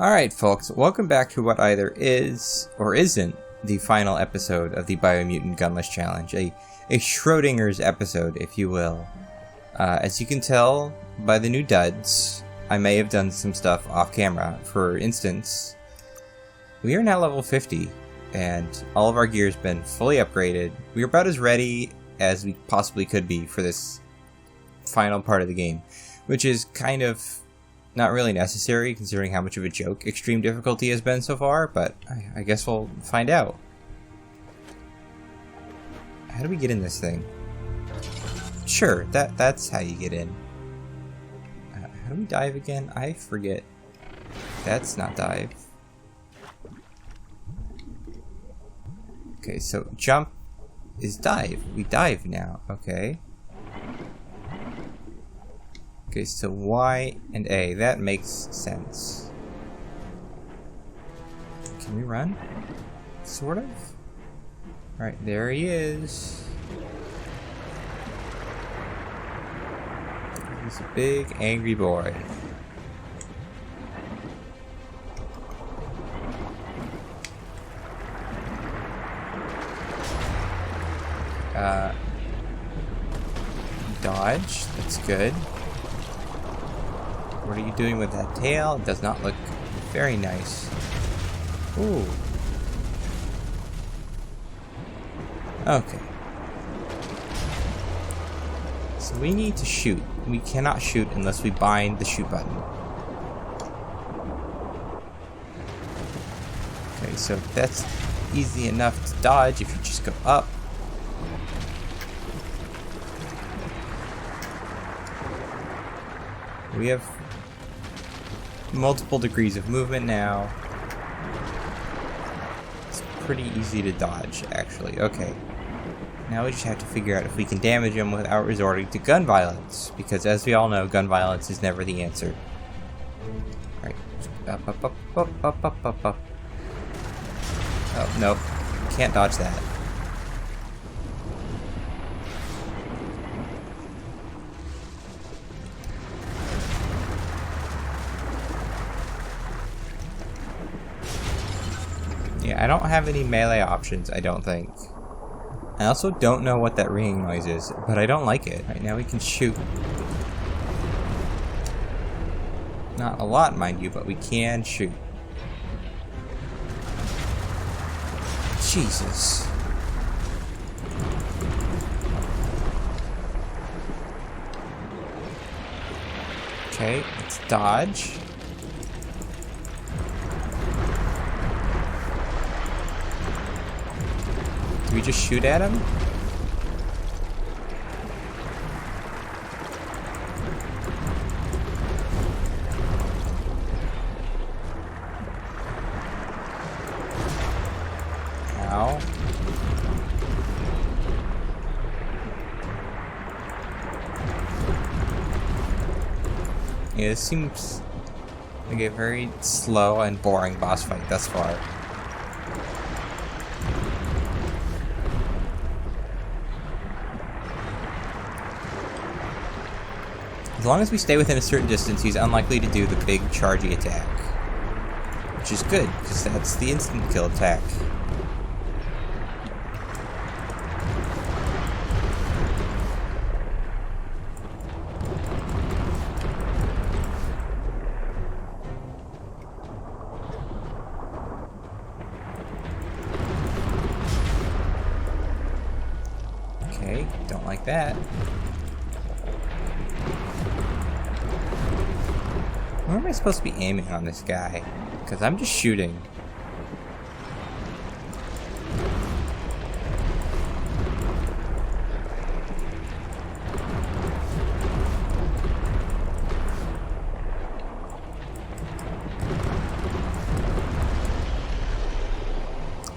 Alright folks, welcome back to what either is or isn't the final episode of the BIOMUTANT Gunless challenge, a Schrodinger's episode, if you will. As you can tell by the new duds, I may have done some stuff off camera. For instance, we are now level 50, and all of our gear has been fully upgraded. We are about as ready as we possibly could be for this final part of the game, which is kind of not really necessary considering how much of a joke extreme difficulty has been so far, but I guess we'll find out. How do we get in this thing? Sure, that's how you get in. How do we dive again? I forget. That's not dive. Okay, so jump is dive. We dive now, okay. Okay, so Y and A, that makes sense. Can we run? Sort of? Alright, there he is. He's a big, angry boy. Dodge, that's good. What are you doing with that tail? It does not look very nice. Ooh. Okay. So we need to shoot. We cannot shoot unless we bind the shoot button. Okay, so that's easy enough to dodge if you just go up. We have multiple degrees of movement now. It's pretty easy to dodge, actually. Okay. Now we just have to figure out if we can damage him without resorting to gun violence, because as we all know, gun violence is never the answer. Alright. Up, up, up, up, up, up, up, up. Oh, nope. Can't dodge that. Yeah, I don't have any melee options, I don't think. I also don't know what that ringing noise is, but I don't like it. Right now we can shoot. Not a lot, mind you, but we can shoot. Jesus. Okay, let's dodge. Do we just shoot at him? Ow. Yeah, this seems like a very slow and boring boss fight thus far. As long as we stay within a certain distance, he's unlikely to do the big chargey attack. Which is good, because that's the instant kill attack. Okay, don't like that. Where am I supposed to be aiming on this guy? Because I'm just shooting.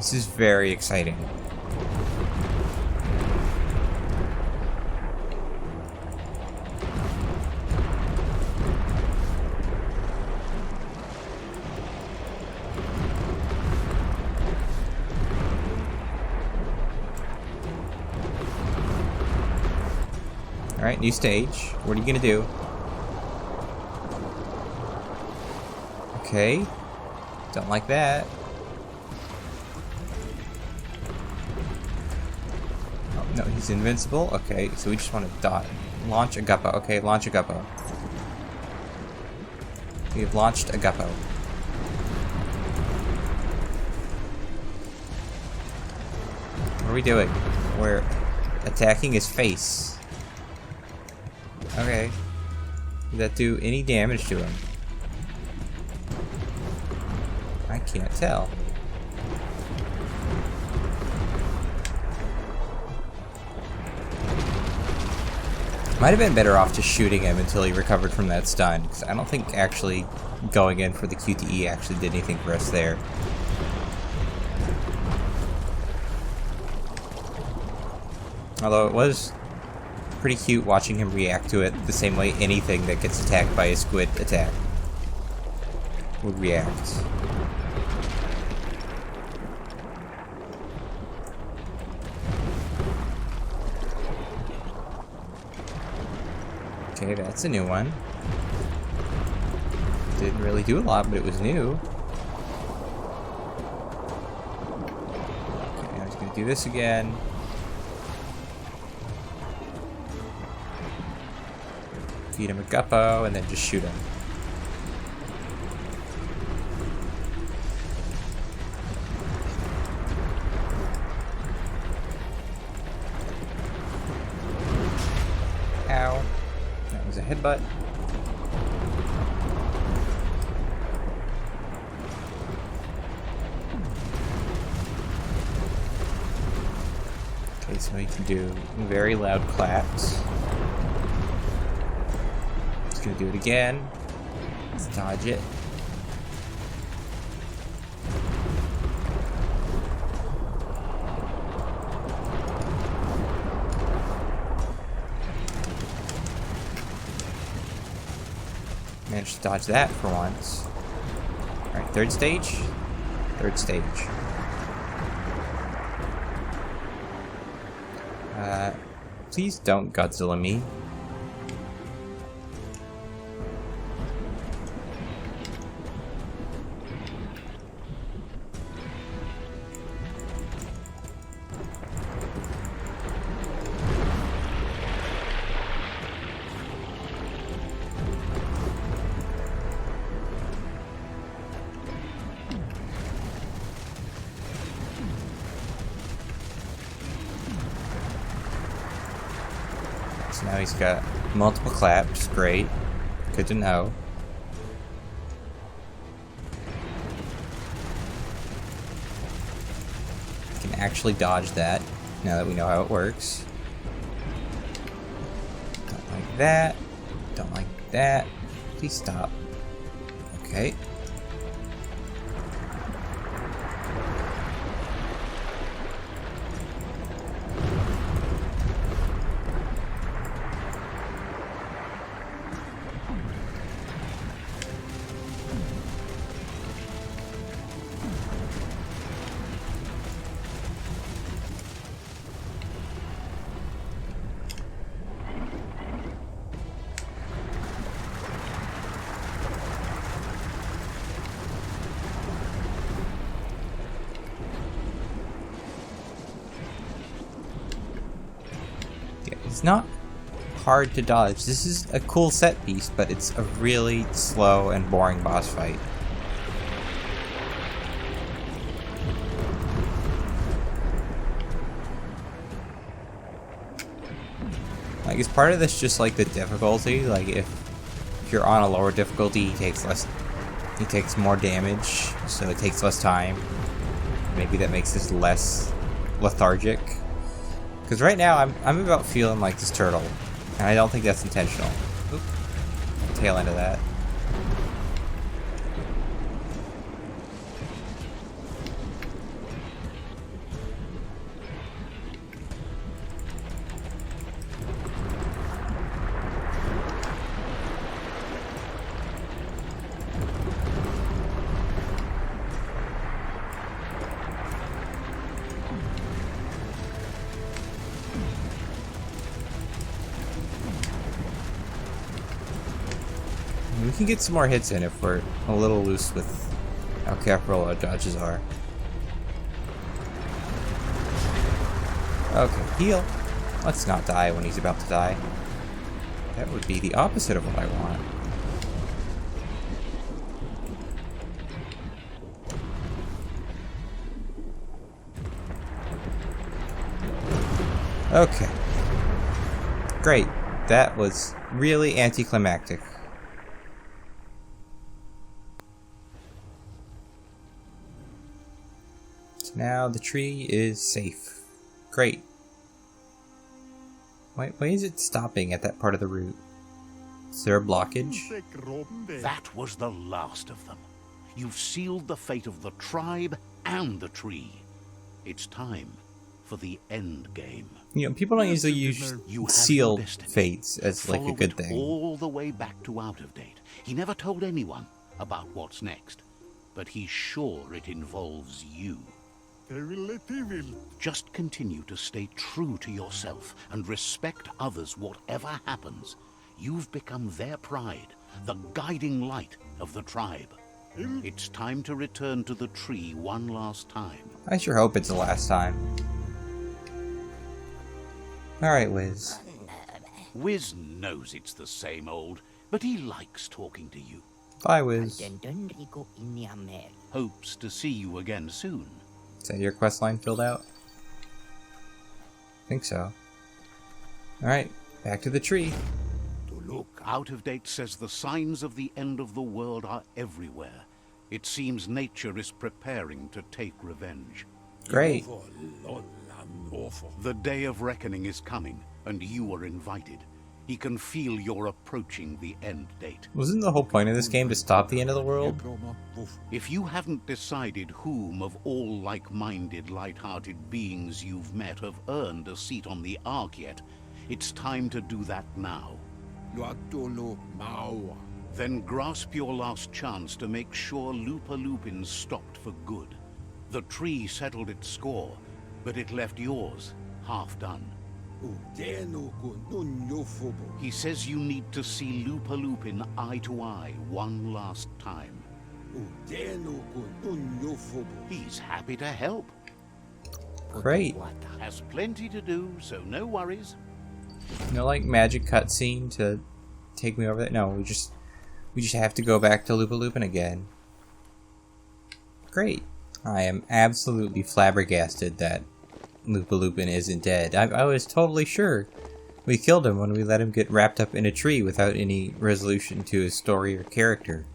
This is very exciting. Alright, new stage. What are you gonna do? Okay. Don't like that. Oh, no, he's invincible. Okay, so we just want to dot. Launch a guppo. Okay, launch a guppo. We have launched a guppo. What are we doing? We're attacking his face. Okay. Did that do any damage to him? I can't tell. Might have been better off just shooting him until he recovered from that stun, because I don't think actually going in for the QTE actually did anything for us there. Although it was pretty cute watching him react to it the same way anything that gets attacked by a squid attack would react. Okay, that's a new one. Didn't really do a lot, but it was new. Okay, I was gonna do this again. Feed him a guppo, and then just shoot him. Ow. That was a headbutt. Okay, so we can do very loud claps. Gonna do it again. Let's dodge it. Managed to dodge that for once. Alright, third stage? Third stage. Please don't Godzilla me. So now he's got multiple claps, great. Good to know. We can actually dodge that, now that we know how it works. Don't like that. Don't like that. Please stop. Okay. It's not hard to dodge. This is a cool set piece, but it's a really slow and boring boss fight. Like, is part of this just like the difficulty? Like, if you're on a lower difficulty, he takes more damage, so it takes less time. Maybe that makes this less lethargic. Because right now, I'm about feeling like this turtle, and I don't think that's intentional. Oop. Tail end of that. We can get some more hits in if we're a little loose with How careful our dodges are. Okay, heal. Let's not die when he's about to die. That would be the opposite of what I want. Okay. Great. That was really anticlimactic. So now the tree is safe. Great. Why is it stopping at that part of the route? Is there a blockage? That was the last of them. You've sealed the fate of the tribe and the tree. It's time for the end game. You know, people don't usually use sealed fates as like a good Follow it thing. all the way back to Out of Date. He never told anyone about what's next, but he's sure it involves you. Just continue to stay true to yourself and respect others whatever happens. You've become their pride, the guiding light of the tribe. It's time to return to the tree one last time. I sure hope it's the last time. Alright, Wiz. Wiz knows it's the same old, but he likes talking to you. Bye, Wiz. Hopes to see you again soon. Is that your questline filled out? I think so. Alright, back to the tree. Look, Out of Date says the signs of the end of the world are everywhere. It seems nature is preparing to take revenge. Great. The day of reckoning is coming, and you are invited. He can feel you're approaching the end date. Wasn't the whole point of this game to stop the end of the world? If you haven't decided whom of all like-minded, light-hearted beings you've met have earned a seat on the Ark yet, it's time to do that now. Then grasp your last chance to make sure lupa-lupin stopped for good. The tree settled its score, but it left yours half done. He says you need to see lupa-lupin eye to eye one last time. He's happy to help. Great. Has plenty to do, so no worries. No, like, magic cutscene to take me over there? No, we just have to go back to lupa-lupin again. Great. I am absolutely flabbergasted that lupa-lupin isn't dead. I was totally sure we killed him when we let him get wrapped up in a tree without any resolution to his story or character.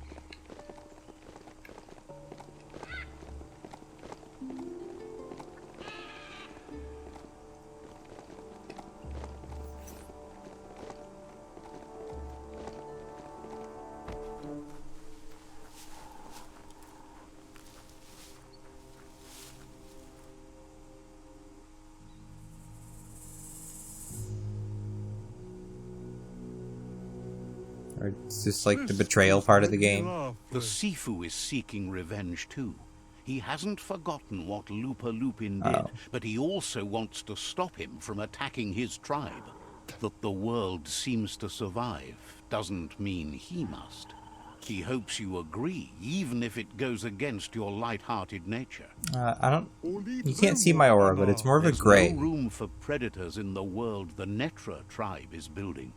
Or it's just like the betrayal part of the game. The Sifu is seeking revenge too. He hasn't forgotten what lupa-lupin did, but he also wants to stop him from attacking his tribe. That the world seems to survive doesn't mean he must. He hopes you agree, even if it goes against your light-hearted nature. You can't see my aura, but it's more of a gray. There's no room for predators in the world the Netra tribe is building.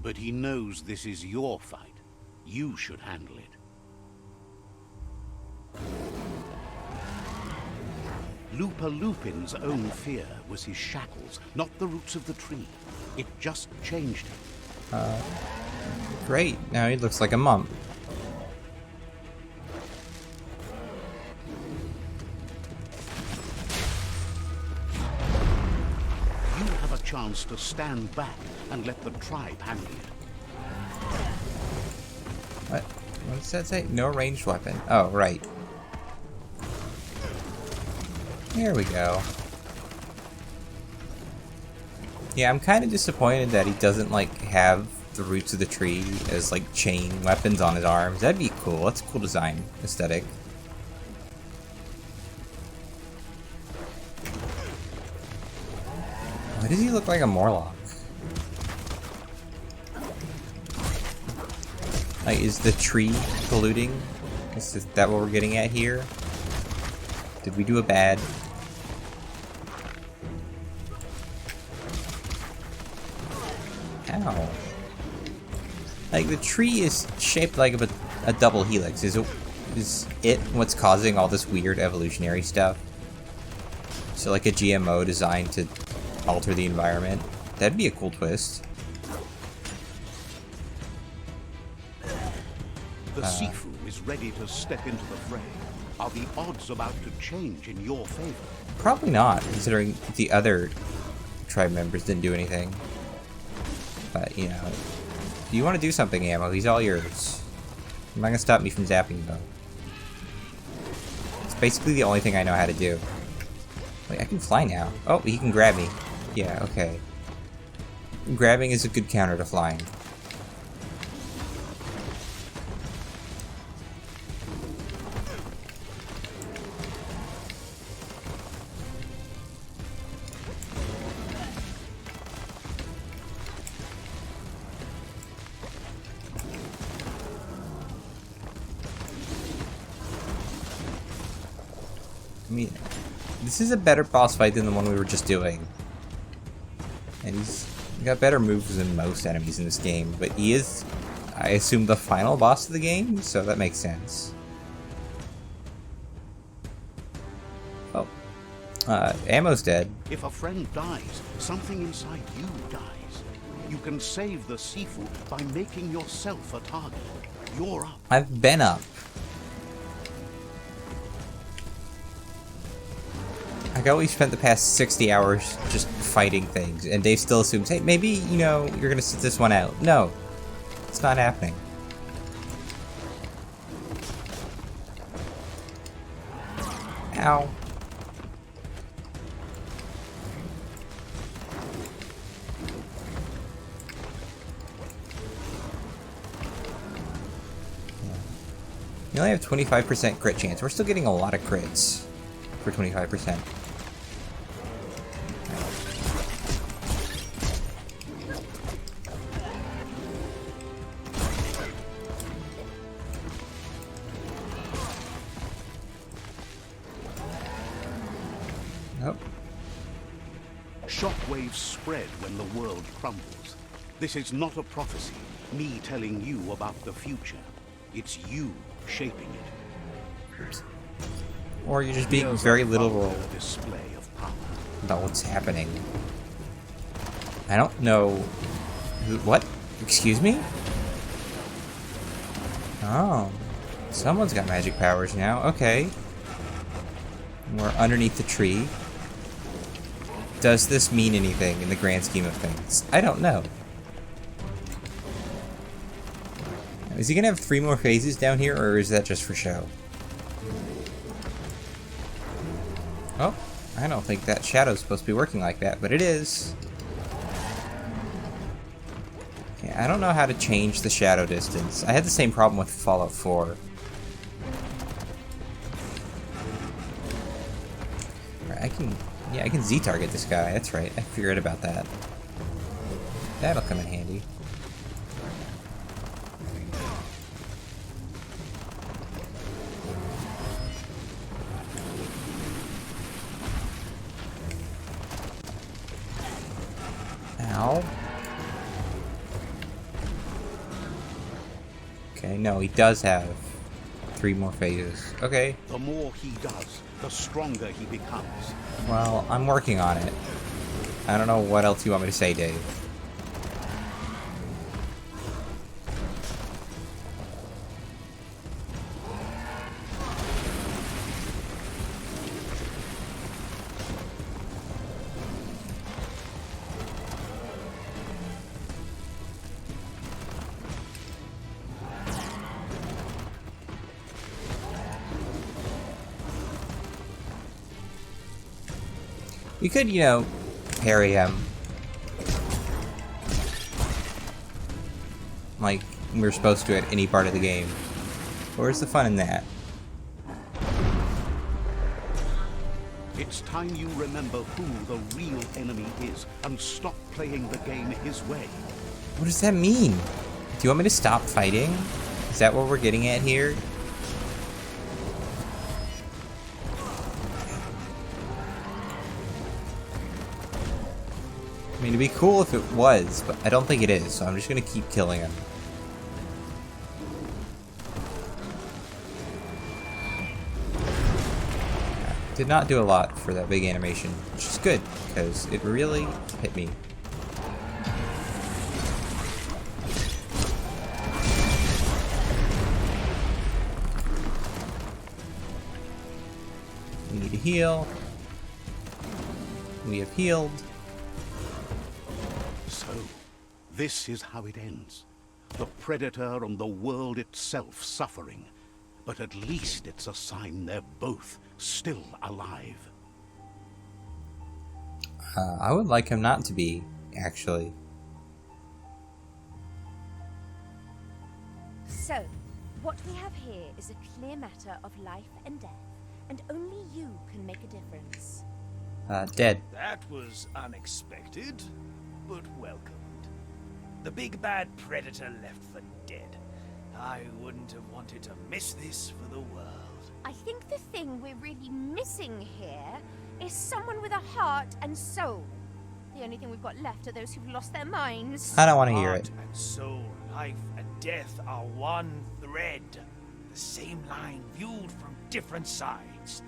But he knows this is your fight. You should handle it. Lupa-lupin's own fear was his shackles, not the roots of the tree. It just changed him. Great. Now he looks like a mump. You have a chance to stand back and let the tribe handle it. What does that say? No ranged weapon. Oh, right. Here we go. Yeah, I'm kind of disappointed that he doesn't, like, have the roots of the tree as, like, chain weapons on his arms. That'd be cool. That's a cool design aesthetic. Why does he look like a Morlock? Like, is the tree polluting Is that what we're getting at here? Did we do a bad? Ow. Like, the tree is shaped like a double helix. Is it what's causing all this weird evolutionary stuff? So like a GMO designed to alter the environment? That'd be a cool twist. The Sifu is ready to step into the fray. Are the odds about to change in your favor? Probably not, considering the other tribe members didn't do anything. But, you know, if you want to do something, Ammo, he's all yours. You're not gonna stop me from zapping you, though. It's basically the only thing I know how to do. Wait, I can fly now. Oh, he can grab me. Yeah, okay. Grabbing is a good counter to flying. I mean, this is a better boss fight than the one we were just doing. And he's got better moves than most enemies in this game, but he is, I assume, the final boss of the game, so that makes sense. Oh. Ammo's dead. If a friend dies, something inside you dies. You can save the Sifu by making yourself a target. You're up. I've been up. Like, I always spent the past 60 hours just fighting things, and Dave still assumes, hey, maybe, you know, you're gonna sit this one out. No. It's not happening. Ow. You only have 25% crit chance. We're still getting a lot of crits for 25%. Nope. Shockwaves spread when the world crumbles. This is not a prophecy, me telling you about the future. It's you shaping it. Or you're just being very literal Display of power. about what's happening. I don't know. What? Excuse me? Oh. Someone's got magic powers now. Okay. We're underneath the tree. Does this mean anything in the grand scheme of things? I don't know. Is he gonna have 3 more phases down here, or is that just for show? Oh, I don't think that shadow's supposed to be working like that, but it is. Yeah, I don't know how to change the shadow distance. I had the same problem with Fallout 4. I can Z-target this guy, that's right. I figured about that. That'll come in handy. Ow. Okay, no, he does have 3 more phases. Okay. The more he does, the stronger he becomes. Well, I'm working on it. I don't know what else you want me to say, Dave. We could, you know, parry him. Like we're supposed to at any part of the game. Where's the fun in that? It's time you remember who the real enemy is and stop playing the game his way. What does that mean? Do you want me to stop fighting? Is that what we're getting at here? I mean, it'd be cool if it was, but I don't think it is, so I'm just gonna keep killing him. Did not do a lot for that big animation, which is good, because it really hit me. We need to heal. We have healed. So, this is how it ends. The Predator and the world itself suffering. But at least it's a sign they're both still alive. I would like him not to be, actually. So, what we have here is a clear matter of life and death, and only you can make a difference. Dead. That was unexpected, but welcomed. The big bad Predator left for dead. I wouldn't have wanted to miss this for the world. I think the thing we're really missing here is someone with a heart and soul. The only thing we've got left are those who've lost their minds. I don't want to hear Heart it. and soul, life and death are one thread. The same line viewed from different sides.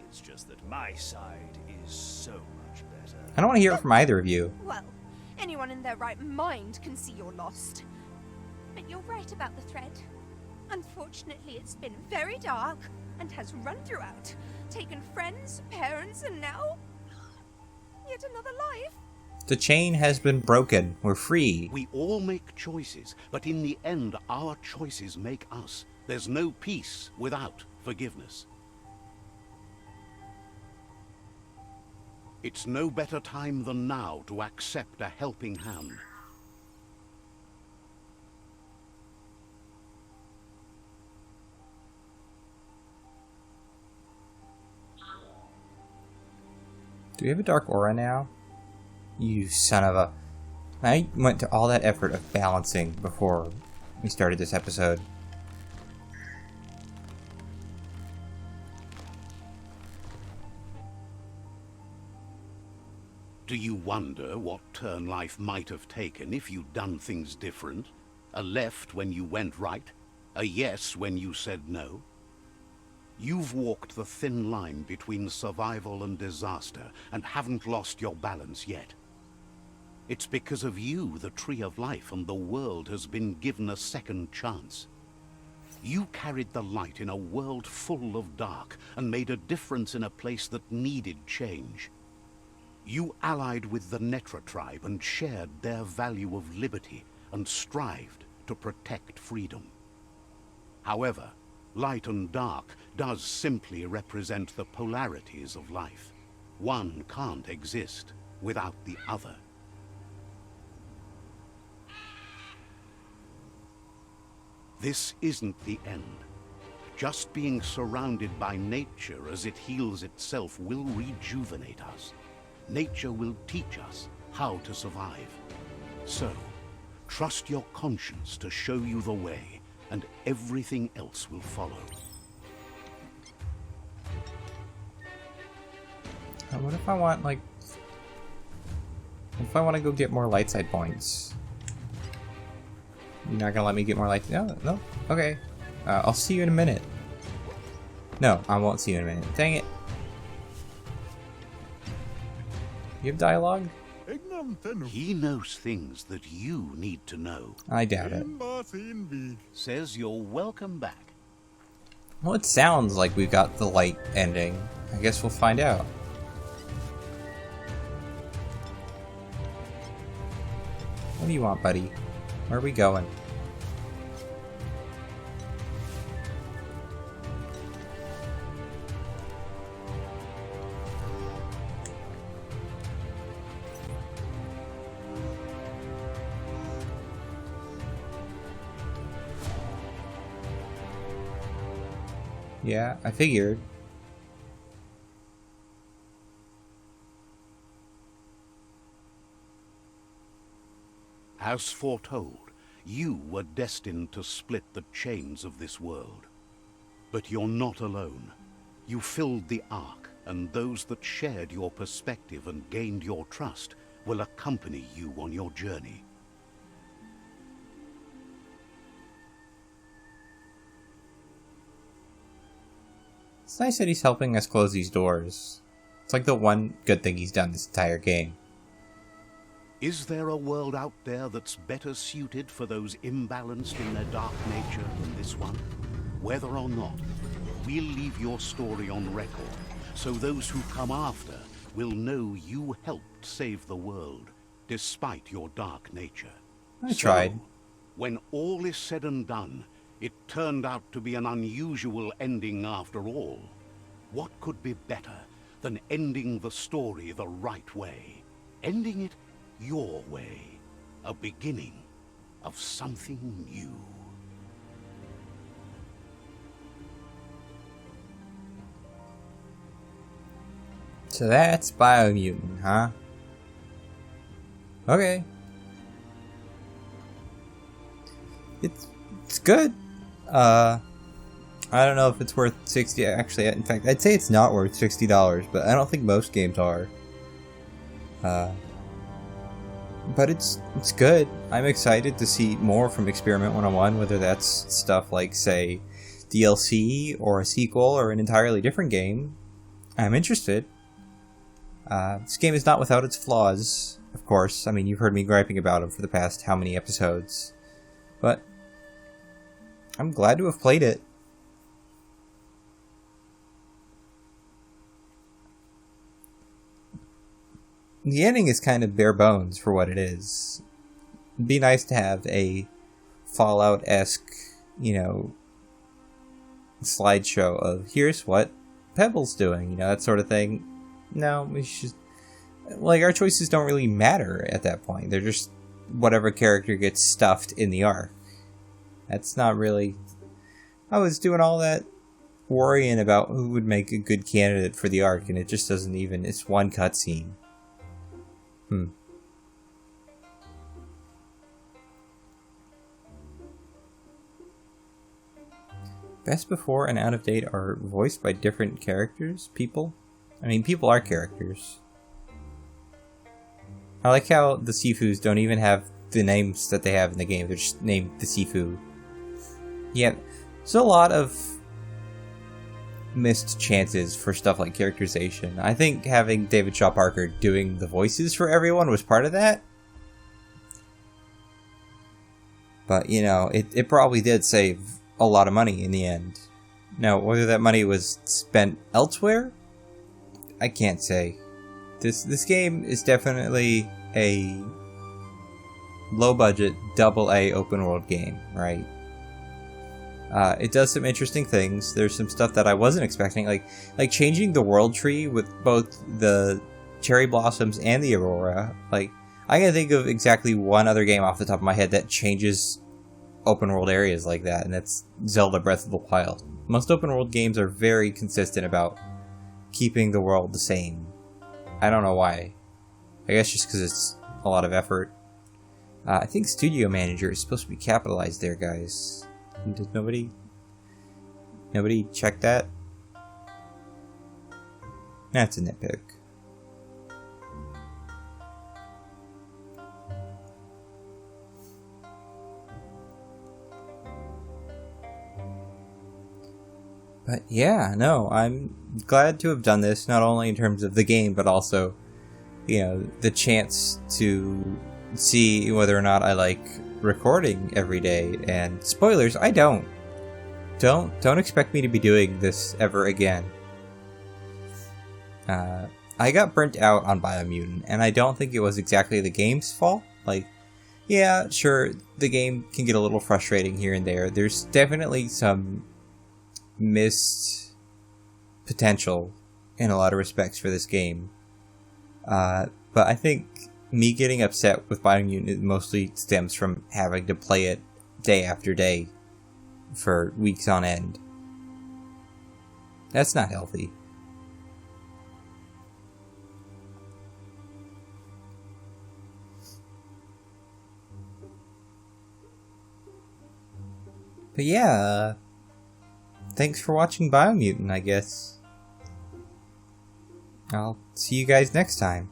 It's just that my side is so much better. I don't want to hear it from either of you. Well, anyone in their right mind can see you're lost. But you're right about the thread. Unfortunately, it's been very dark and has run throughout, taken friends, parents, and now yet another life. The chain has been broken. We're free. We all make choices, but in the end, our choices make us. There's no peace without forgiveness. It's no better time than now to accept a helping hand. Do we have a dark aura now? You son of a... I went to all that effort of balancing before we started this episode. Do you wonder what turn life might have taken if you'd done things different? A left when you went right? A yes when you said no? You've walked the thin line between survival and disaster and haven't lost your balance yet. It's because of you the Tree of Life and the world has been given a second chance. You carried the light in a world full of dark and made a difference in a place that needed change. You allied with the Netra tribe and shared their value of liberty and strived to protect freedom. However, light and dark does simply represent the polarities of life. One can't exist without the other. This isn't the end. Just being surrounded by nature as it heals itself will rejuvenate us. Nature will teach us how to survive. So, trust your conscience to show you the way, and everything else will follow. What if I want, like... What if I want to go get more light side points? You're not gonna let me get more light... No, no, okay. I'll see you in a minute. No, I won't see you in a minute. Dang it. You have dialogue? He knows things that you need to know. I doubt it. Says you're welcome back. Well, it sounds like we've got the light ending. I guess we'll find out. What do you want, buddy? Where are we going? Yeah, I figured. As foretold, you were destined to split the chains of this world. But you're not alone. You filled the Ark, and those that shared your perspective and gained your trust will accompany you on your journey. It's nice that he's helping us close these doors. It's like the one good thing he's done this entire game. Is there a world out there that's better suited for those imbalanced in their dark nature than this one? Whether or not, we'll leave your story on record, so those who come after will know you helped save the world, despite your dark nature. I tried. So, when all is said and done, it turned out to be an unusual ending after all. What could be better than ending the story the right way? Ending it your way. A beginning of something new. So that's BIOMUTANT, huh? Okay. It's good. I don't know if it's worth $60. Actually, in fact, I'd say it's not worth $60, but I don't think most games are. But it's good. I'm excited to see more from Experiment 101, whether that's stuff like, say, DLC or a sequel or an entirely different game. I'm interested. This game is not without its flaws, of course. I mean, you've heard me griping about them for the past how many episodes. But I'm glad to have played it. The ending is kind of bare bones for what it is. It'd be nice to have a Fallout-esque, slideshow of here's what Pebble's doing, that sort of thing. No, we should... our choices don't really matter at that point. They're just whatever character gets stuffed in the arc. That's not really... I was doing all that worrying about who would make a good candidate for the arc, and it just doesn't even... It's one cutscene. Best before and out of date are voiced by different characters? People? I mean, people are characters. I like how the Sifus don't even have the names that they have in the game. They're just named the Sifu. Yeah, there's a lot of missed chances for stuff like characterization. I think having David Shaw Parker doing the voices for everyone was part of that. But, it probably did save a lot of money in the end. Now, whether that money was spent elsewhere, I can't say. This game is definitely a low-budget, double-A open-world game, right? It does some interesting things. There's some stuff that I wasn't expecting, like changing the world tree with both the cherry blossoms and the aurora. I can think of exactly one other game off the top of my head that changes open-world areas like that, and that's Zelda Breath of the Wild. Most open-world games are very consistent about keeping the world the same. I don't know why. I guess just because it's a lot of effort. I think Studio Manager is supposed to be capitalized there, guys. Did nobody check that? That's a nitpick. But yeah, no, I'm glad to have done this, not only in terms of the game, but also, the chance to see whether or not I like recording every day. And spoilers, I don't. Don't expect me to be doing this ever again. I got burnt out on BIOMUTANT, and I don't think it was exactly the game's fault. Yeah, sure, the game can get a little frustrating here and there. There's definitely some missed potential in a lot of respects for this game. But I think me getting upset with BIOMUTANT mostly stems from having to play it day after day for weeks on end. That's not healthy. But yeah, thanks for watching BIOMUTANT, I guess. I'll see you guys next time.